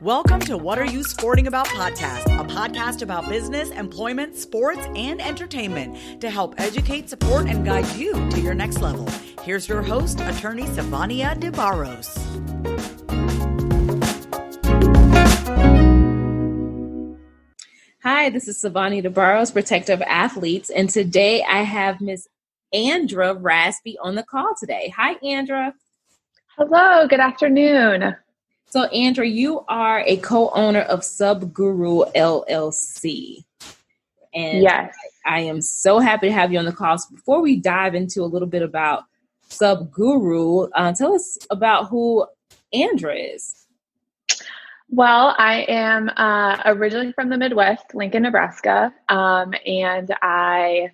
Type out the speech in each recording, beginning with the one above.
Welcome to What Are You Sporting About podcast, a podcast about business, employment, sports, and entertainment to help educate, support, and guide you to your next level. Here's your host, attorney Sivonnia DeBarros. Hi, this is Sivonnia DeBarros, Protector of Athletes, and today I have Miss Andra Rasby on the call today. Hi, Andra. Hello, good afternoon. So, Andra, you are a co-owner of Subguru LLC. And yes, I am so happy to have you on the call. So before we dive into a little bit about Subguru, tell us about who Andra is. Well, I am originally from the Midwest, Lincoln, Nebraska, and I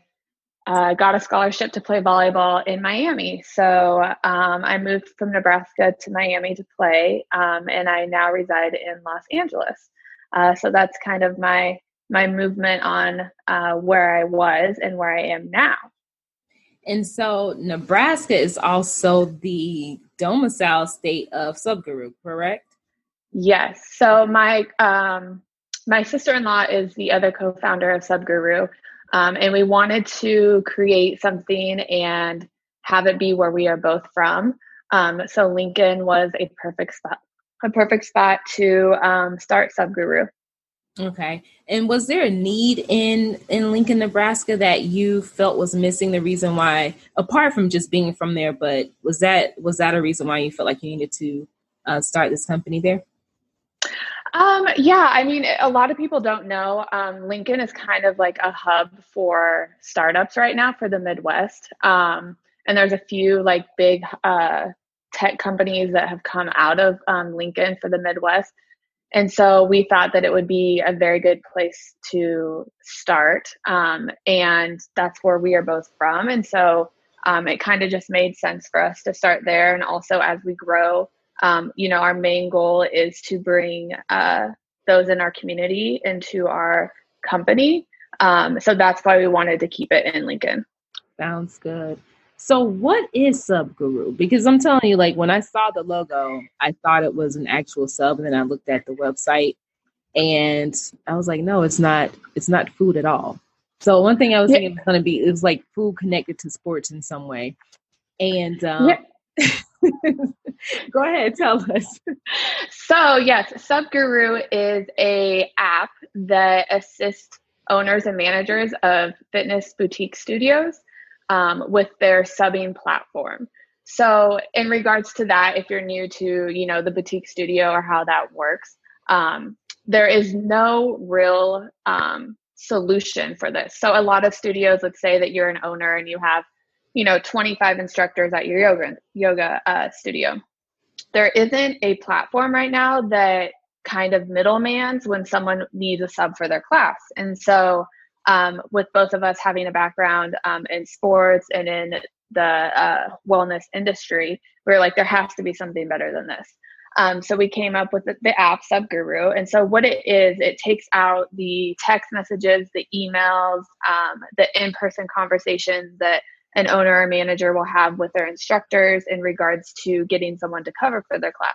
got a scholarship to play volleyball in Miami. So I moved from Nebraska to Miami to play, and I now reside in Los Angeles. So that's kind of my movement on where I was and where I am now. And so Nebraska is also the domicile state of Subguru, correct? Yes. So my sister-in-law is the other co-founder of Subguru. And we wanted to create something and have it be where we are both from. So Lincoln was a perfect spot to start Subguru. Okay. And was there a need in Lincoln, Nebraska that you felt was missing? The reason why, apart from just being from there, but was that a reason why you felt like you needed to start this company there? Yeah, I mean, a lot of people don't know. Lincoln is kind of like a hub for startups right now for the Midwest. And there's a few like big tech companies that have come out of Lincoln for the Midwest. And so we thought that it would be a very good place to start. And that's where we are both from. And so it kind of just made sense for us to start there. And also as we grow, our main goal is to bring those in our community into our company. So that's why we wanted to keep it in Lincoln. Sounds good. So what is Subguru? Because I'm telling you, like when I saw the logo, I thought it was an actual sub, and then I looked at the website and I was like, no, it's not food at all. So one thing I was thinking it was like food connected to sports in some way. And go ahead, tell us. So yes, Subguru is a app that assists owners and managers of fitness boutique studios with their subbing platform. So in regards to that, if you're new to, the boutique studio or how that works, there is no real solution for this. So a lot of studios, let's say that you're an owner and you have 25 instructors at your yoga studio. There isn't a platform right now that kind of middlemans when someone needs a sub for their class. And so with both of us having a background in sports and in the wellness industry, we were like, there has to be something better than this. So we came up with the app Subguru. And so what it is, it takes out the text messages, the emails, the in-person conversations that an owner or manager will have with their instructors in regards to getting someone to cover for their class.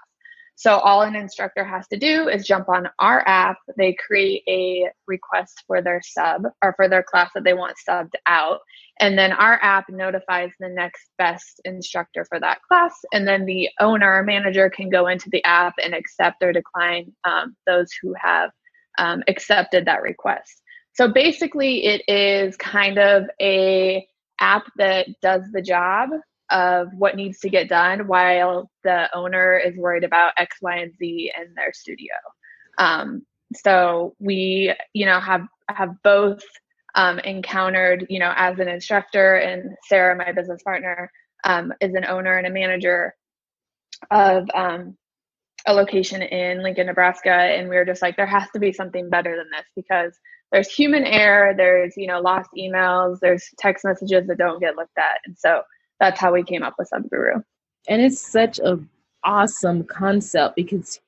So all an instructor has to do is jump on our app. They create a request for their sub or for their class that they want subbed out. And then our app notifies the next best instructor for that class. And then the owner or manager can go into the app and accept or decline those who have accepted that request. So basically it is kind of a app that does the job of what needs to get done while the owner is worried about X, Y, and Z in their studio. So we, have both encountered, as an instructor, and Sarah, my business partner, is an owner and a manager of a location in Lincoln, Nebraska. And we were just like, there has to be something better than this because there's human error, there's, lost emails, there's text messages that don't get looked at. And so that's how we came up with Subguru. And it's such an awesome concept because,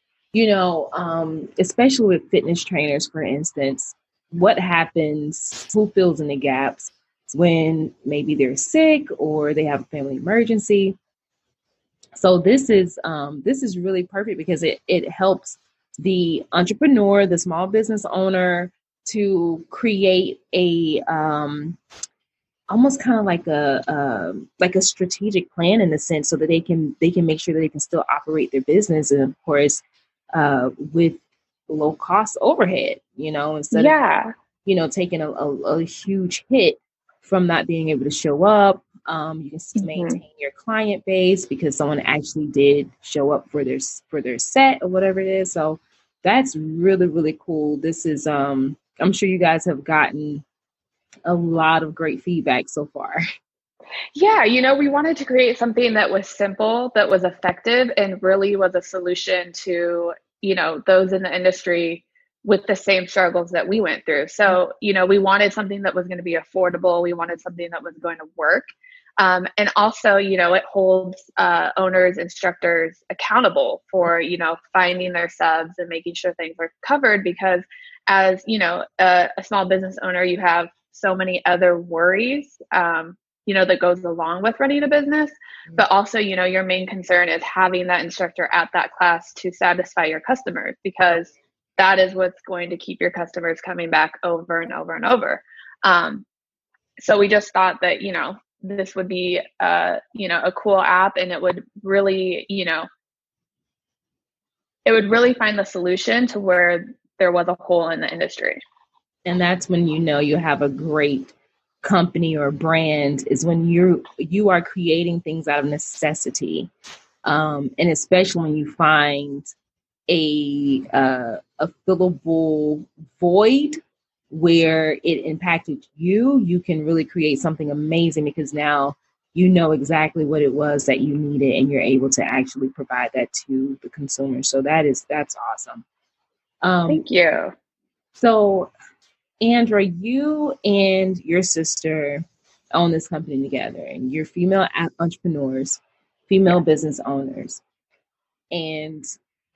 especially with fitness trainers, for instance, what happens, who fills in the gaps when maybe they're sick or they have a family emergency. So this is really perfect because it helps the entrepreneur, the small business owner, to create a almost kind of like a strategic plan in a sense, so that they can make sure that they can still operate their business, and of course with low cost overhead, instead of Yeah. taking a huge hit from not being able to show up. You can Mhm. maintain your client base because someone actually did show up for their set or whatever it is. So that's really, really cool. This is I'm sure you guys have gotten a lot of great feedback so far. Yeah, we wanted to create something that was simple, that was effective, and really was a solution to, those in the industry with the same struggles that we went through. So, we wanted something that was going to be affordable. We wanted something that was going to work. And also, it holds owners, instructors accountable for, finding their subs and making sure things are covered, because as, a small business owner, you have so many other worries, that goes along with running a business. But also, your main concern is having that instructor at that class to satisfy your customers, because that is what's going to keep your customers coming back over and over and over. So we just thought that, this would be, a cool app, and it would really, it would really find the solution to where there was a hole in the industry. And that's when you have a great company or brand, is when you are creating things out of necessity, and especially when you find a fillable void where it impacted you can really create something amazing, because now you know exactly what it was that you needed, and you're able to actually provide that to the consumer. So that's awesome. Thank you. So Andra, you and your sister own this company together, and you're female entrepreneurs, female business owners. And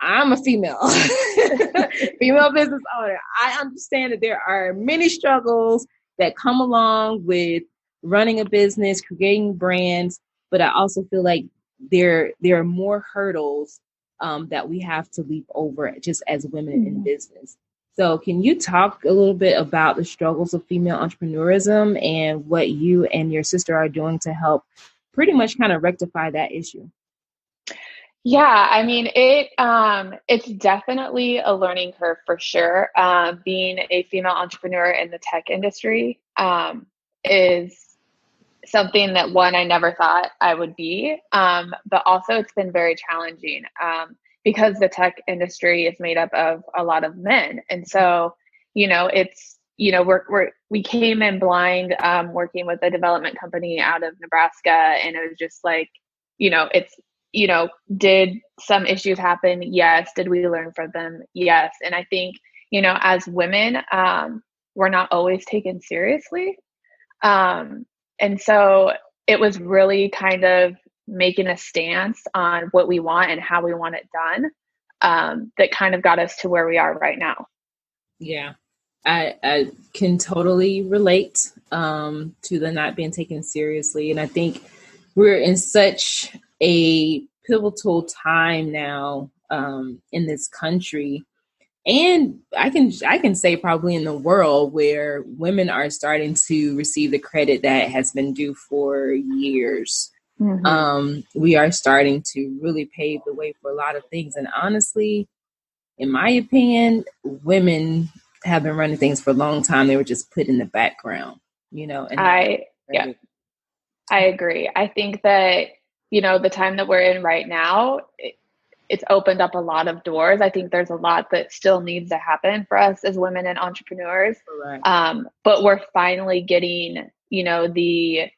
I'm a female, female business owner. I understand that there are many struggles that come along with running a business, creating brands, but I also feel like there are more hurdles that we have to leap over just as women in business. So can you talk a little bit about the struggles of female entrepreneurism and what you and your sister are doing to help pretty much kind of rectify that issue? Yeah, I mean, it's definitely a learning curve for sure. Being a female entrepreneur in the tech industry is something that, one, I never thought I would be, but also it's been very challenging because the tech industry is made up of a lot of men, and so it's we came in blind, working with a development company out of Nebraska, and it was just like it's did some issues happen? Yes. Did we learn from them? Yes. And I think as women, we're not always taken seriously. And so it was really kind of making a stance on what we want and how we want it done, that kind of got us to where we are right now. Yeah, I can totally relate to the not being taken seriously. And I think we're in such a pivotal time now in this country, and I can say probably in the world, where women are starting to receive the credit that has been due for years. We are starting to really pave the way for a lot of things. And honestly, in my opinion, women have been running things for a long time. They were just put in the background, and I agree. I think that, the time that we're in right now, it's opened up a lot of doors. I think there's a lot that still needs to happen for us as women and entrepreneurs. But we're finally getting, the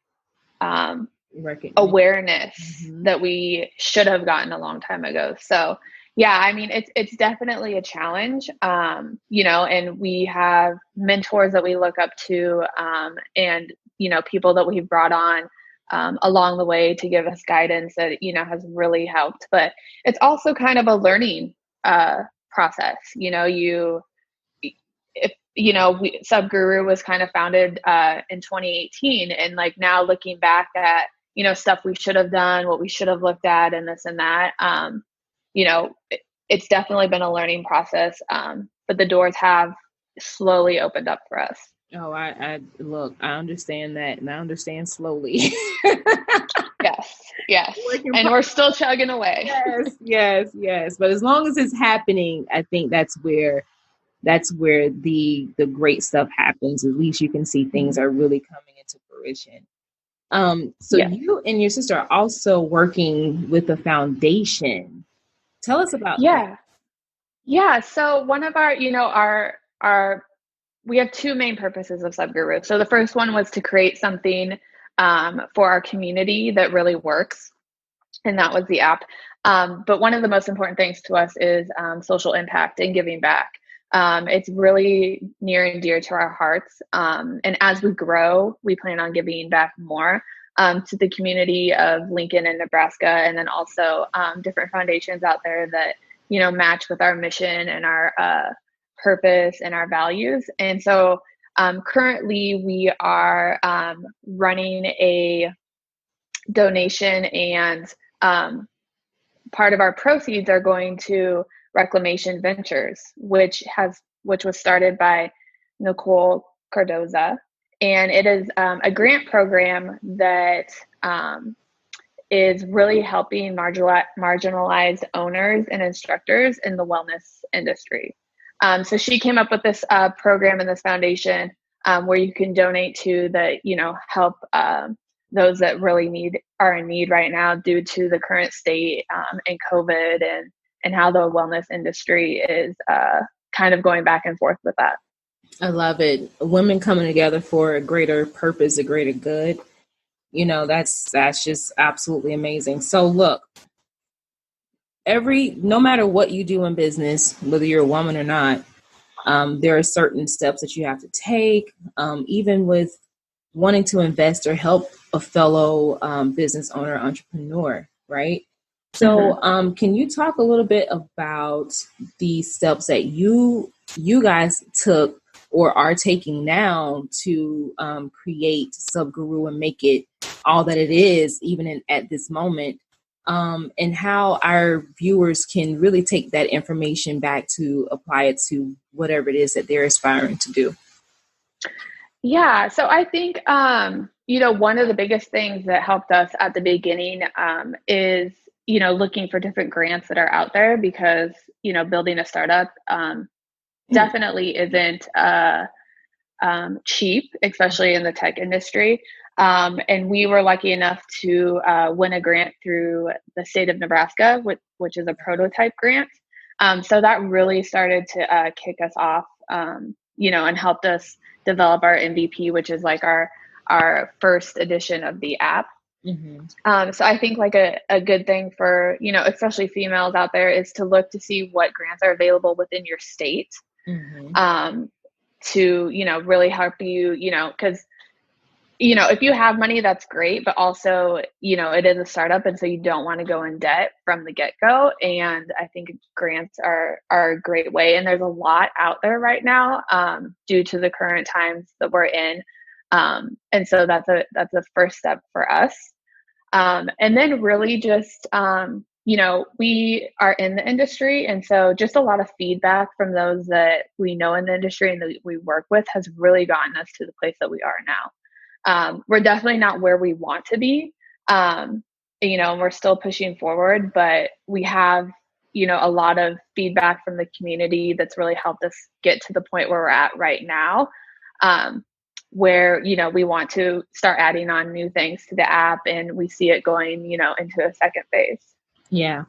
awareness that we should have gotten a long time ago. So yeah, I mean, it's definitely a challenge, and we have mentors that we look up to, and, people that we've brought on along the way to give us guidance that, has really helped. But it's also kind of a learning process. Subguru was kind of founded in 2018, and like now looking back at, stuff we should have done, what we should have looked at, and this and that. It's definitely been a learning process, but the doors have slowly opened up for us. Oh, I look, I understand that, and I understand slowly. Yes. And we're still chugging away. Yes. But as long as it's happening, I think that's where the great stuff happens. At least you can see things are really coming into fruition. So you and your sister are also working with a foundation. Tell us about that. Yeah. So one of our, we have two main purposes of Subguru. So the first one was to create something for our community that really works. And that was the app. But one of the most important things to us is social impact and giving back. It's really near and dear to our hearts. And as we grow, we plan on giving back more to the community of Lincoln and Nebraska, and then also different foundations out there that, match with our mission and our purpose and our values. And so currently we are running a donation, and part of our proceeds are going to Reclamation Ventures, which was started by Nicole Cardoza. And it is a grant program that is really helping marginalized owners and instructors in the wellness industry. So she came up with this program and this foundation where you can donate to help those that really are in need right now due to the current state and COVID and how the wellness industry is kind of going back and forth with that. I love it. Women coming together for a greater purpose, a greater good. That's just absolutely amazing. So look, no matter what you do in business, whether you're a woman or not, there are certain steps that you have to take, even with wanting to invest or help a fellow business owner, entrepreneur, right? So can you talk a little bit about the steps that you guys took or are taking now to create Subguru and make it all that it is, even at this moment, and how our viewers can really take that information back to apply it to whatever it is that they're aspiring to do? Yeah. So I think, one of the biggest things that helped us at the beginning is, looking for different grants that are out there, because, building a startup definitely isn't cheap, especially in the tech industry. And we were lucky enough to win a grant through the state of Nebraska, which is a prototype grant. So that really started to kick us off, and helped us develop our MVP, which is like our first edition of the app. Mm-hmm. So I think like a good thing for, especially females out there, is to look to see what grants are available within your state. Mm-hmm. To, really help you, because, if you have money, that's great, but also, it is a startup. And so you don't want to go in debt from the get-go. And I think grants are a great way. And there's a lot out there right now due to the current times that we're in. And so that's a first step for us. And then really just, we are in the industry. And so just a lot of feedback from those that we know in the industry and that we work with has really gotten us to the place that we are now. We're definitely not where we want to be, and we're still pushing forward, but we have, a lot of feedback from the community that's really helped us get to the point where we're at right now, where, we want to start adding on new things to the app, and we see it going, into a second phase. Yeah.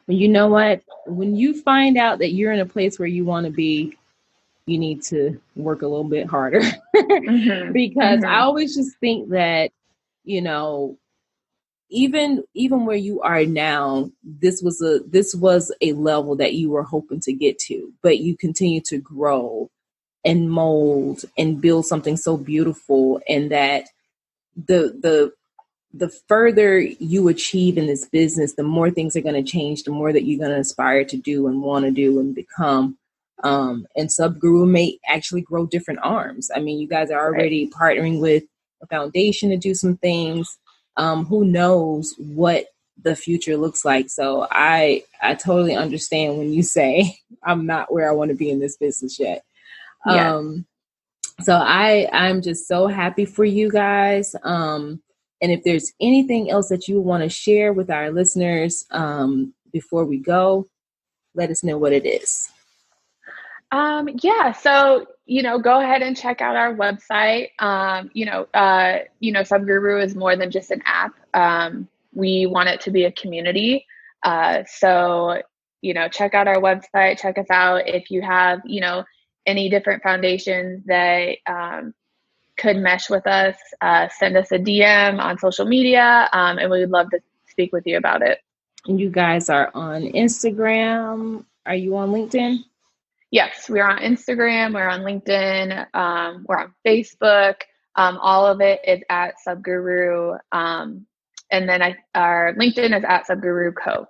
Well, you know what? When you find out that you're in a place where you want to be, you need to work a little bit harder. Mm-hmm. Because I always just think that, even where you are now, this was a level that you were hoping to get to, but you continue to grow and mold and build something so beautiful. And that the further you achieve in this business, the more things are going to change, the more that you're going to aspire to do and want to do and become. And Subguru may actually grow different arms. I mean, you guys are already partnering with a foundation to do some things. who knows what the future looks like. So I totally understand when you say I'm not where I want to be in this business yet. Yes. So I'm just so happy for you guys. And if there's anything else that you want to share with our listeners before we go, let us know what it is. Yeah. So, go ahead and check out our website. Subguru is more than just an app. We want it to be a community. So, check out our website, check us out. If you have, any different foundations that could mesh with us, send us a DM on social media, and we would love to speak with you about it. And you guys are on Instagram. Are you on LinkedIn? Yes, we're on Instagram, we're on LinkedIn, we're on Facebook. All of it is at Subguru. And then our LinkedIn is at Subguru Co.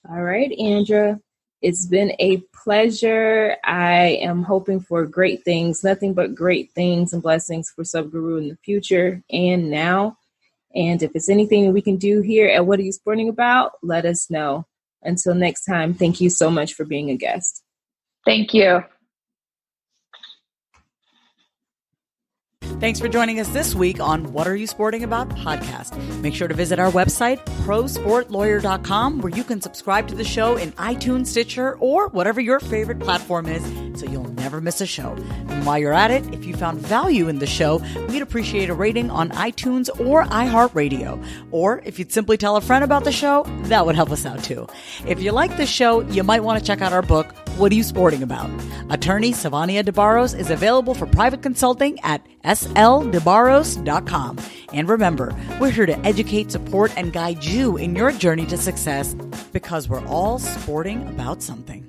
All right, Andra, it's been a pleasure. I am hoping for great things, nothing but great things and blessings for Subguru in the future and now. And if it's anything we can do here at What Are You Sporting About, let us know. Until next time, thank you so much for being a guest. Thank you. Thanks for joining us this week on What Are You Sporting About podcast. Make sure to visit our website, prosportlawyer.com, where you can subscribe to the show in iTunes, Stitcher, or whatever your favorite platform is, so you'll never miss a show. And while you're at it, if you found value in the show, we'd appreciate a rating on iTunes or iHeartRadio. Or if you'd simply tell a friend about the show, that would help us out too. If you like the show, you might want to check out our book, What Are You Sporting About? Attorney Sivonnia DeBarros is available for private consulting at sldebarros.com. And remember, we're here to educate, support, and guide you in your journey to success, because we're all sporting about something.